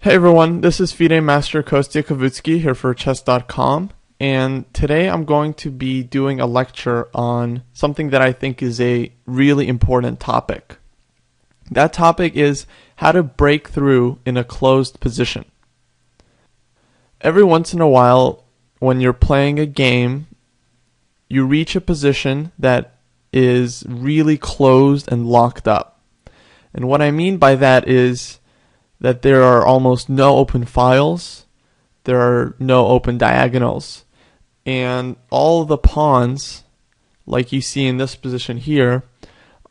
Hey everyone, this is FIDE Master Kostya Kavutskiy here for Chess.com, and today I'm going to be doing a lecture on something that I think is a really important topic. That topic is how to break through in a closed position. Every once in a while, when you're playing a game, you reach a position that is really closed and locked up. And what I mean by that is that there are almost no open files, there are no open diagonals, and all the pawns, like you see in this position here,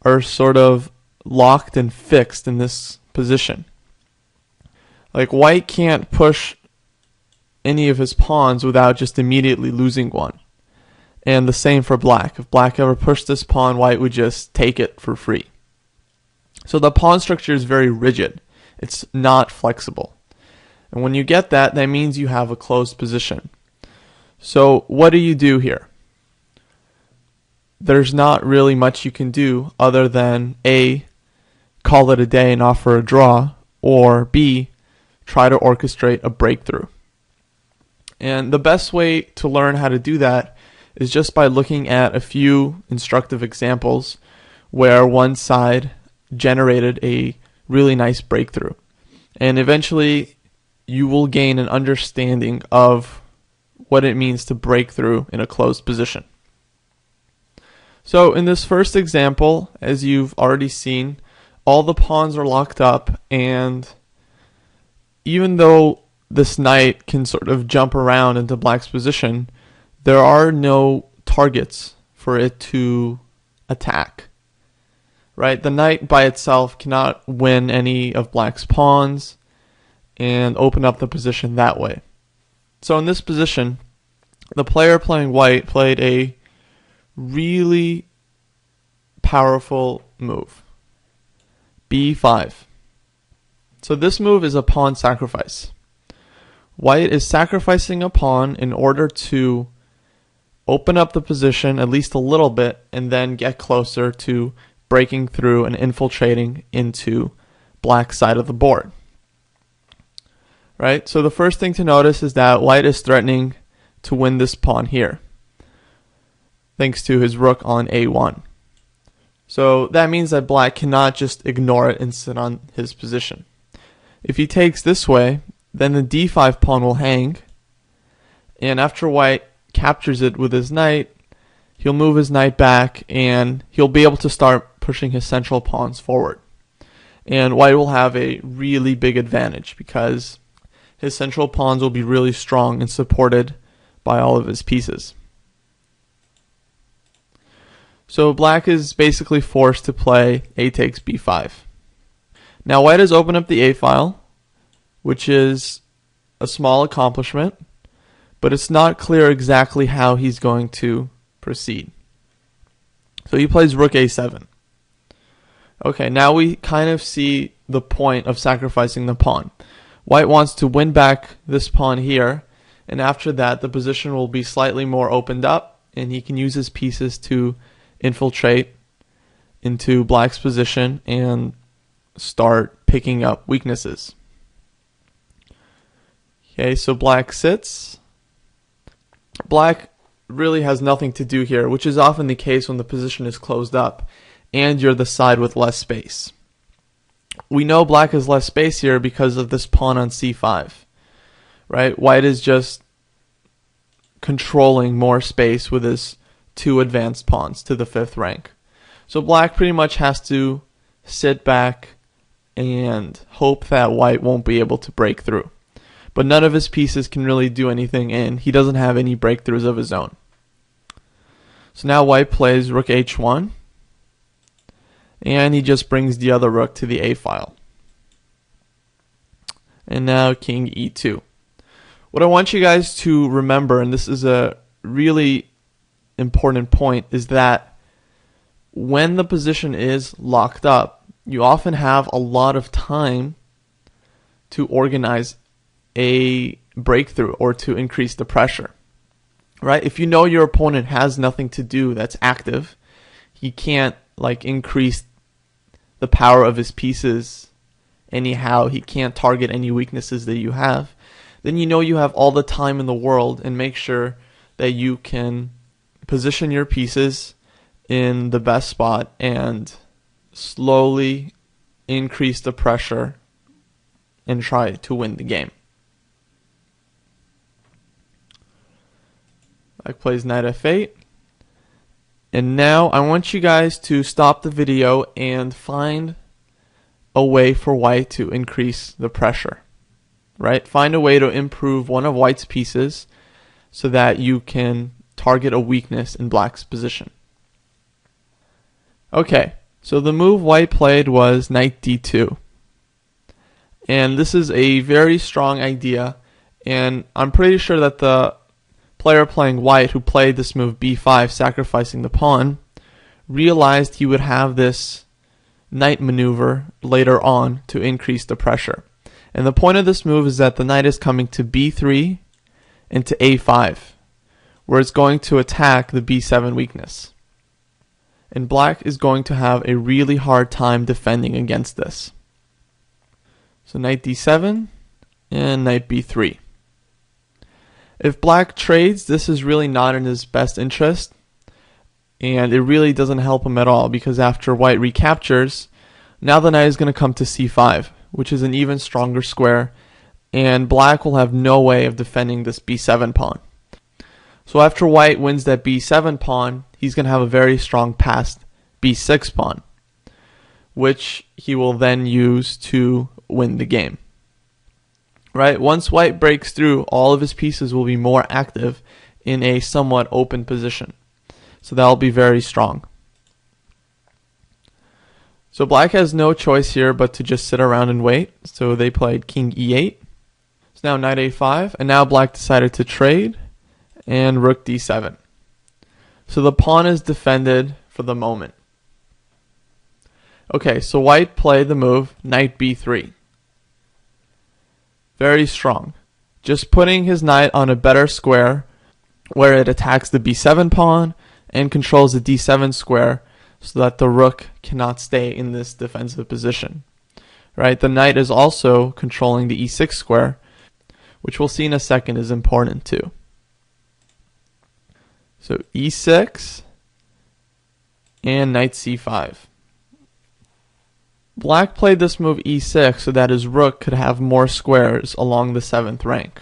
are sort of locked and fixed in this position. Like white can't push any of his pawns without just immediately losing one. And the same for black. If black ever pushed this pawn, white would just take it for free. So the pawn structure is very rigid. It's not flexible. And when you get that, that means you have a closed position. So what do you do here? There's not really much you can do other than A, call it a day and offer a draw, or B, try to orchestrate a breakthrough. And the best way to learn how to do that is just by looking at a few instructive examples where one side generated a really nice breakthrough. And eventually you will gain an understanding of what it means to break through in a closed position. So in this first example, as you've already seen, all the pawns are locked up, and even though this knight can sort of jump around into black's position, there are no targets for it to attack. Right? The knight by itself cannot win any of black's pawns and open up the position that way. So in this position, the player playing white played a really powerful move. b5. So this move is a pawn sacrifice. White is sacrificing a pawn in order to open up the position at least a little bit and then get closer to breaking through and infiltrating into black's side of the board. Right? So the first thing to notice is that white is threatening to win this pawn here, thanks to his rook on a1. So that means that black cannot just ignore it and sit on his position. If he takes this way, then the d5 pawn will hang, and after white captures it with his knight, he'll move his knight back and he'll be able to start pushing his central pawns forward. And white will have a really big advantage because his central pawns will be really strong and supported by all of his pieces. So black is basically forced to play a takes b5. Now white has opened up the a file, which is a small accomplishment, but it's not clear exactly how he's going to proceed. So he plays rook a7. Okay, now we kind of see the point of sacrificing the pawn. White wants to win back this pawn here, and after that the position will be slightly more opened up, and he can use his pieces to infiltrate into black's position and start picking up weaknesses. Okay, so black sits. Black really has nothing to do here, which is often the case when the position is closed up and you're the side with less space. We know black has less space here because of this pawn on c5. Right? White is just controlling more space with his two advanced pawns to the 5th rank. So black pretty much has to sit back and hope that white won't be able to break through. But none of his pieces can really do anything, and he doesn't have any breakthroughs of his own. So now white plays rook h1, and he just brings the other rook to the a file. And now king e2. What I want you guys to remember, and this is a really important point, is that when the position is locked up, you often have a lot of time to organize a breakthrough or to increase the pressure. Right? If you know your opponent has nothing to do that's active, he can't increase the power of his pieces anyhow, he can't target any weaknesses that you have, then you know you have all the time in the world, and make sure that you can position your pieces in the best spot and slowly increase the pressure and try to win the game. Black plays knight f8. And now I want you guys to stop the video and find a way for white to increase the pressure. Right? Find a way to improve one of white's pieces so that you can target a weakness in black's position. Okay, so the move white played was knight d2. And this is a very strong idea, and I'm pretty sure that the player playing white who played this move b5, sacrificing the pawn, realized he would have this knight maneuver later on to increase the pressure. And the point of this move is that the knight is coming to b3 and to a5, where it's going to attack the b7 weakness. And black is going to have a really hard time defending against this. So knight d7 and knight b3. If black trades, this is really not in his best interest, and it really doesn't help him at all, because after white recaptures, now the knight is going to come to c5, which is an even stronger square, and black will have no way of defending this b7 pawn. So after white wins that b7 pawn, he's going to have a very strong passed b6 pawn, which he will then use to win the game. Right? Once white breaks through, all of his pieces will be more active in a somewhat open position. So that'll be very strong. So black has no choice here but to just sit around and wait. So they played king e8. So now knight a5, and now black decided to trade, and rook d7. So the pawn is defended for the moment. Okay, so white played the move knight b3. Very strong. Just putting his knight on a better square where it attacks the b7 pawn and controls the d7 square so that the rook cannot stay in this defensive position. Right? The knight is also controlling the e6 square, which we'll see in a second is important too. So e6 and knight c5. Black played this move e6 so that his rook could have more squares along the 7th rank.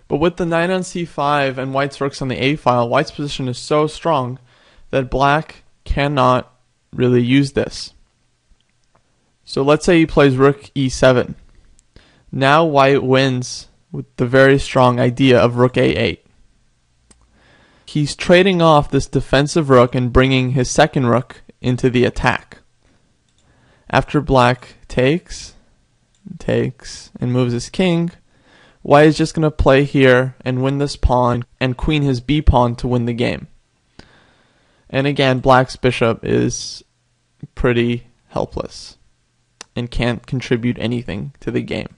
But with the knight on c5 and white's rooks on the a file, white's position is so strong that black cannot really use this. So let's say he plays rook e7. Now white wins with the very strong idea of rook a8. He's trading off this defensive rook and bringing his second rook into the attack. After black takes, and moves his king, white is just going to play here and win this pawn and queen his b pawn to win the game. And again, black's bishop is pretty helpless and can't contribute anything to the game.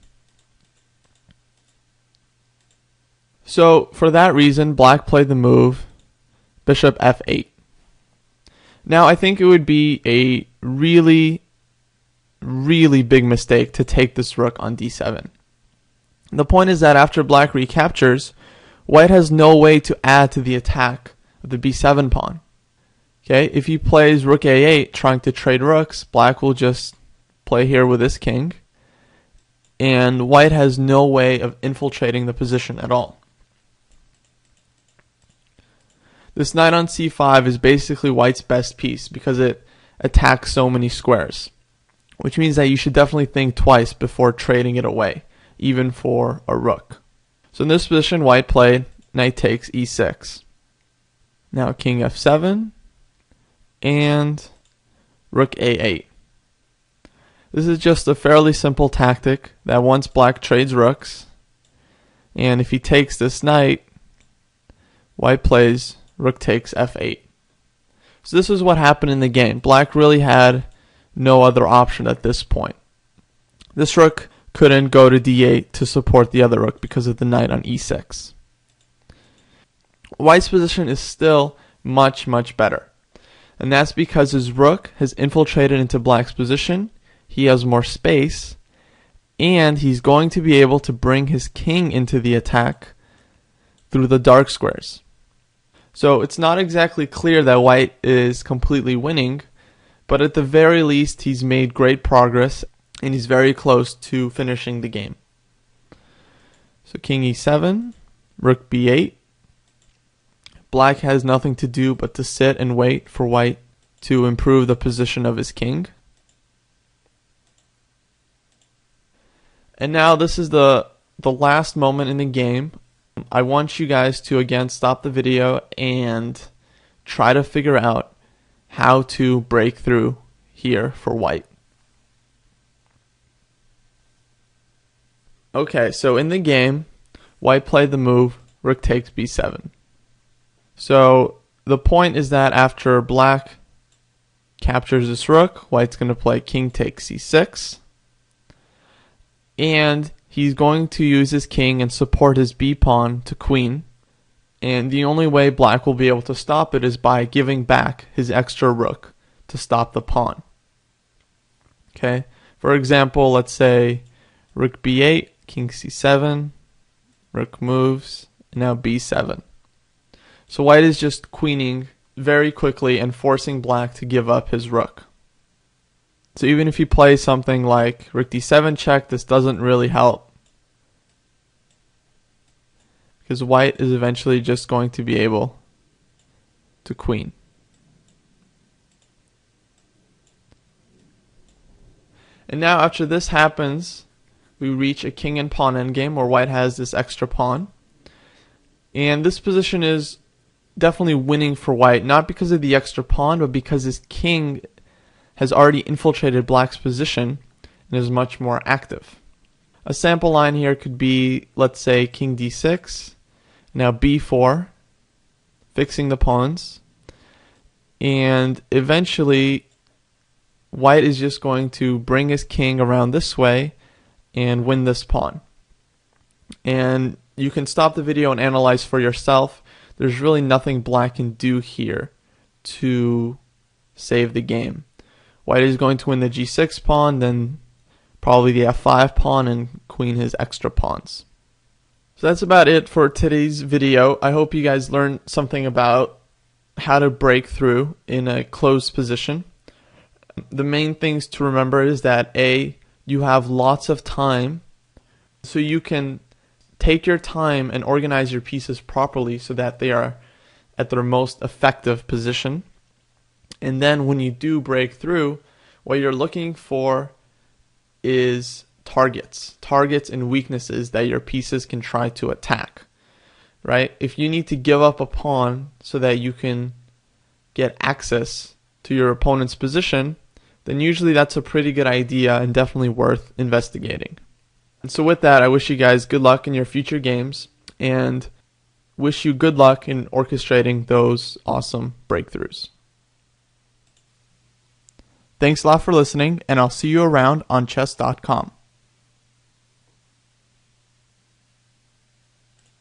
So for that reason, black played the move bishop f8. Now I think it would be a really big mistake to take this rook on d7. The point is that after black recaptures, white has no way to add to the attack of the b7 pawn. Okay, if he plays rook a8 trying to trade rooks, black will just play here with his king, and white has no way of infiltrating the position at all. This knight on c5 is basically white's best piece because it attacks so many squares, which means that you should definitely think twice before trading it away, even for a rook. So in this position, white played knight takes e6. Now king f7 and rook a8. This is just a fairly simple tactic that once black trades rooks, and if he takes this knight, white plays rook takes f8. So this is what happened in the game. Black really had no other option at this point. This rook couldn't go to d8 to support the other rook because of the knight on e6. White's position is still much better. And that's because his rook has infiltrated into black's position he has more space, and he's going to be able to bring his king into the attack through the dark squares. So it's not exactly clear that white is completely winning, but at the very least he's made great progress and he's very close to finishing the game. So king e7, rook b8. Black has nothing to do but to sit and wait for white to improve the position of his king. And now this is the last moment in the game. I want you guys to again stop the video and try to figure out how to break through here for white. Okay, so in the game, white played the move rook takes b7. So the point is that after black captures this rook, white's going to play king takes c6. And he's going to use his king and support his b-pawn to queen. And the only way black will be able to stop it is by giving back his extra rook to stop the pawn. Okay, for example, let's say rook b8, king c7, rook moves, and now b7. So white is just queening very quickly and forcing black to give up his rook. So even if you play something like rook d7 check, this doesn't really help, because white is eventually just going to be able to queen. And now after this happens, we reach a king and pawn endgame where white has this extra pawn. And this position is definitely winning for white, not because of the extra pawn, but because his king has already infiltrated black's position and is much more active. A sample line here could be, let's say, king d6, now b4, fixing the pawns, and eventually white is just going to bring his king around this way and win this pawn. And you can stop the video and analyze for yourself. There's really nothing black can do here to save the game. White is going to win the g6 pawn, then probably the f5 pawn, and queen his extra pawns. So that's about it for today's video. I hope you guys learned something about how to break through in a closed position. The main things to remember is that A, you have lots of time, so you can take your time and organize your pieces properly so that they are at their most effective position. And then when you do break through, what you're looking for is targets and weaknesses that your pieces can try to attack, right? If you need to give up a pawn so that you can get access to your opponent's position, then usually that's a pretty good idea and definitely worth investigating. And so with that, I wish you guys good luck in your future games and wish you good luck in orchestrating those awesome breakthroughs. Thanks a lot for listening, and I'll see you around on Chess.com.